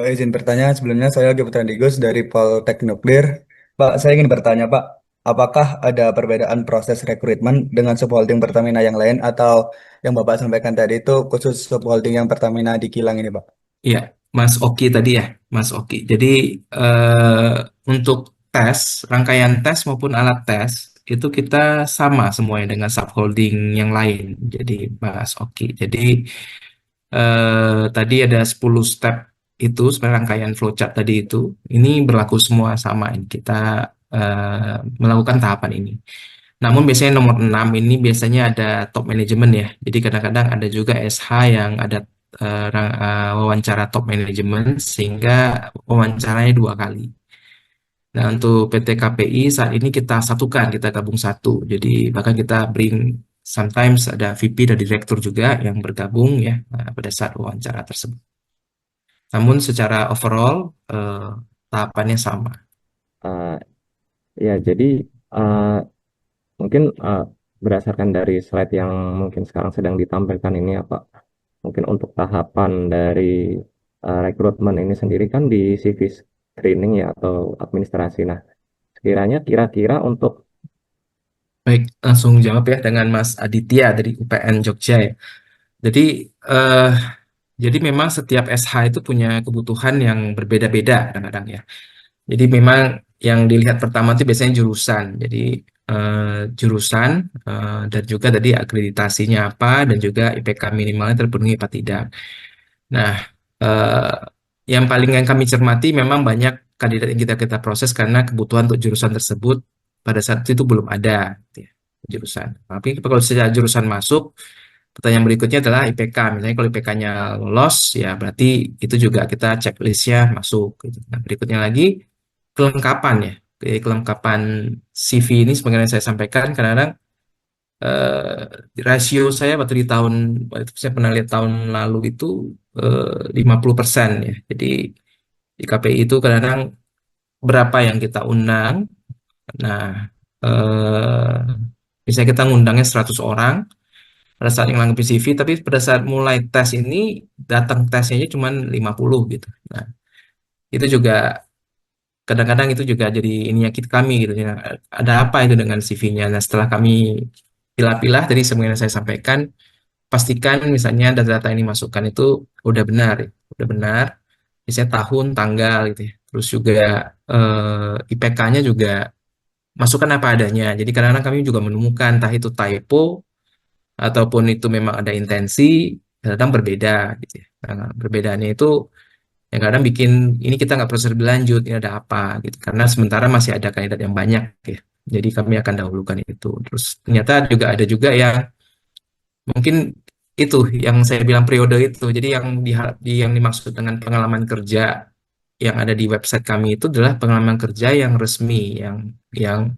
Izin bertanya, sebelumnya saya Gibran Digos dari Poltek Nuklir. Pak, saya ingin bertanya, Pak, apakah ada perbedaan proses rekrutmen dengan subholding Pertamina yang lain atau yang Bapak sampaikan tadi itu khusus subholding yang Pertamina di Kilang ini, Pak? Iya, Mas Oki tadi ya, Mas Oki. Jadi eh, untuk tes, rangkaian tes maupun alat tes itu kita sama semuanya dengan subholding yang lain. Jadi Mas Oki. Jadi tadi ada 10 step itu sebenarnya rangkaian flowchart tadi itu. Ini berlaku semua sama. Kita melakukan tahapan ini. Namun biasanya nomor 6 ini biasanya ada top management ya. Jadi kadang-kadang ada juga SH yang ada wawancara top management sehingga wawancaranya 2 kali. Nah, untuk PT KPI saat ini kita satukan, kita gabung satu. Jadi bahkan kita bring sometimes ada VP dan direktur juga yang bergabung ya pada saat wawancara tersebut. Namun secara overall tahapannya sama. Eh, ya, jadi eh, mungkin berdasarkan dari slide yang mungkin sekarang sedang ditampilkan ini ya Pak, mungkin untuk tahapan dari rekrutmen ini sendiri kan di CV screening ya atau administrasi. Nah, sekiranya kira-kira untuk Baik, langsung jawab ya dengan Mas Aditya dari UPN Jogja ya. Jadi eh, jadi memang setiap SH itu punya kebutuhan yang berbeda-beda kadang-kadang ya. Jadi memang yang dilihat pertama itu biasanya jurusan. Jadi jurusan dan juga tadi akreditasinya apa dan juga IPK minimalnya terpenuhi apa tidak. Nah, eh, yang paling yang kami cermati memang banyak kandidat yang kita proses karena kebutuhan untuk jurusan tersebut pada saat itu belum ada gitu ya, jurusan. Tapi kalau secara jurusan masuk, pertanyaan berikutnya adalah IPK. Misalnya kalau IPK-nya lolos, ya berarti itu juga kita checklistnya masuk. Gitu. Nah, berikutnya lagi kelengkapan ya. Kelengkapan CV ini sebagaimana saya sampaikan, kadang-kadang rasio saya waktu saya pernah lihat tahun lalu itu 50% ya. Jadi di KPI itu kadang-kadang berapa yang kita undang. Nah, eh, misalnya kita ngundangnya 100 orang, pada saat yang langgapi CV, tapi pada saat mulai tes ini, datang tesnya aja cuma 50 gitu. Nah, itu juga kadang-kadang itu juga jadi ininya kita kami gitu ya. Ada apa itu dengan CV-nya? Nah, setelah kami pilah-pilah tadi sebenarnya saya sampaikan, pastikan misalnya data-data yang dimasukkan itu udah benar, ya. Udah benar. Misalnya tahun, tanggal gitu ya. Terus juga IPK-nya juga masukkan apa adanya. Jadi kadang-kadang kami juga menemukan entah itu typo ataupun itu memang ada intensi, kadang berbeda gitu ya. Nah, perbedaannya itu yang kadang bikin ini kita nggak proses lebih lanjut, ini ada apa gitu. Karena sementara masih ada kandidat yang banyak ya. Jadi kami akan dahulukan itu. Terus ternyata juga ada juga yang mungkin itu yang saya bilang periode itu. Jadi yang dimaksud dengan pengalaman kerja yang ada di website kami itu adalah pengalaman kerja yang resmi, yang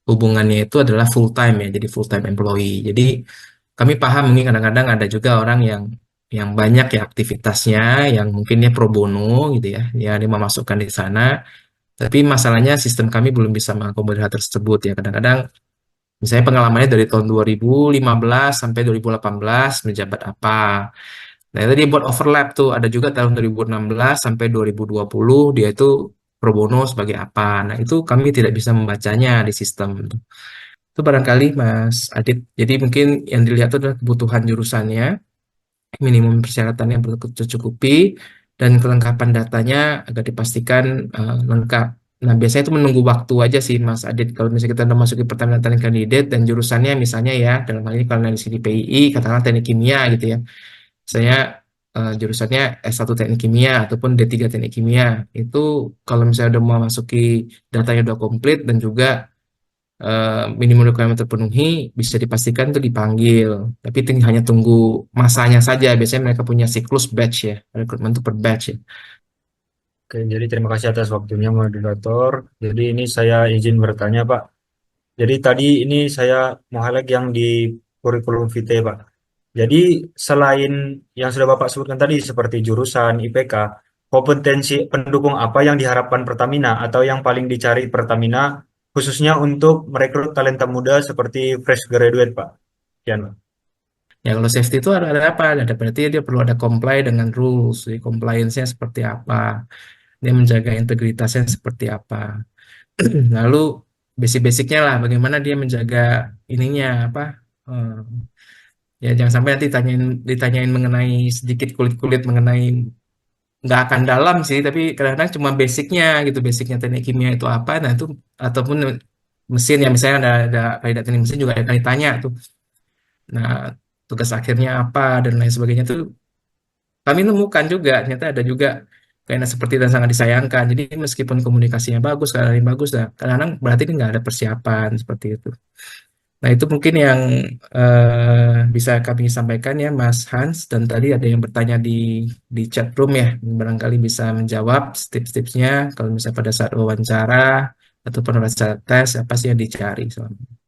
hubungannya itu adalah full time ya, jadi full time employee. Jadi kami paham mungkin kadang-kadang ada juga orang yang banyak ya aktivitasnya, yang mungkin dia pro bono gitu ya dia memasukkan di sana. Tapi masalahnya sistem kami belum bisa mengakomodir hal tersebut ya. Kadang-kadang misalnya pengalamannya dari tahun 2015 sampai 2018 menjabat apa. Nah, itu dia buat overlap tuh. Ada juga tahun 2016 sampai 2020 dia itu pro bono sebagai apa. Nah, itu kami tidak bisa membacanya di sistem. Itu barangkali Mas Adit. Jadi mungkin yang dilihat itu adalah kebutuhan jurusannya, minimum persyaratan yang perlu tercukupi, dan kelengkapan datanya agar dipastikan lengkap. Nah, biasanya itu menunggu waktu aja sih Mas Adit. Kalau misalnya kita udah masukin pertanyaan Teknik kandidat dan jurusannya misalnya ya, dalam hal ini kalau di sini PII, katakanlah teknik kimia gitu ya. Misalnya jurusannya S1 teknik kimia ataupun D3 teknik kimia. Itu kalau misalnya udah mau masuki datanya udah komplit dan juga minimum requirement terpenuhi, bisa dipastikan itu dipanggil. Tapi hanya tunggu masanya saja. Biasanya mereka punya siklus batch ya, rekrutmen itu per batch ya. Oke, jadi terima kasih atas waktunya moderator. Jadi ini saya izin bertanya Pak. Jadi tadi ini saya mau highlight yang di kurikulum vitae Pak. Jadi selain yang sudah Bapak sebutkan tadi seperti jurusan IPK, kompetensi pendukung apa yang diharapkan Pertamina atau yang paling dicari Pertamina khususnya untuk merekrut talenta muda seperti fresh graduate Pak? Sekian Pak. Ya kalau safety itu ada apa? Ada berarti dia perlu ada comply dengan rules. Jadi compliance-nya seperti apa? Dia menjaga integritasnya seperti apa? Lalu basic-basicnya lah, bagaimana dia menjaga ininya apa? eh, Ya jangan sampai nanti ditanyain mengenai sedikit kulit-kulit mengenai nggak akan dalam sih, tapi kadang-kadang cuma basicnya gitu, basicnya teknik kimia itu apa, nah itu ataupun mesin ya misalnya ada kaidah teknik mesin juga akan ditanya tuh. Nah tugas akhirnya apa dan lain sebagainya tuh kami nemukan juga ternyata ada juga kaidah seperti itu dan sangat disayangkan. Jadi meskipun komunikasinya bagus, kadang bagus, nah kadang-kadang berarti ini nggak ada persiapan seperti itu. Nah, itu mungkin yang bisa kami sampaikan ya, Mas Hans. Dan tadi ada yang bertanya di chat room ya, barangkali bisa menjawab tips-tipsnya kalau misalnya pada saat wawancara ataupun pada saat tes apa sih yang dicari selama ini.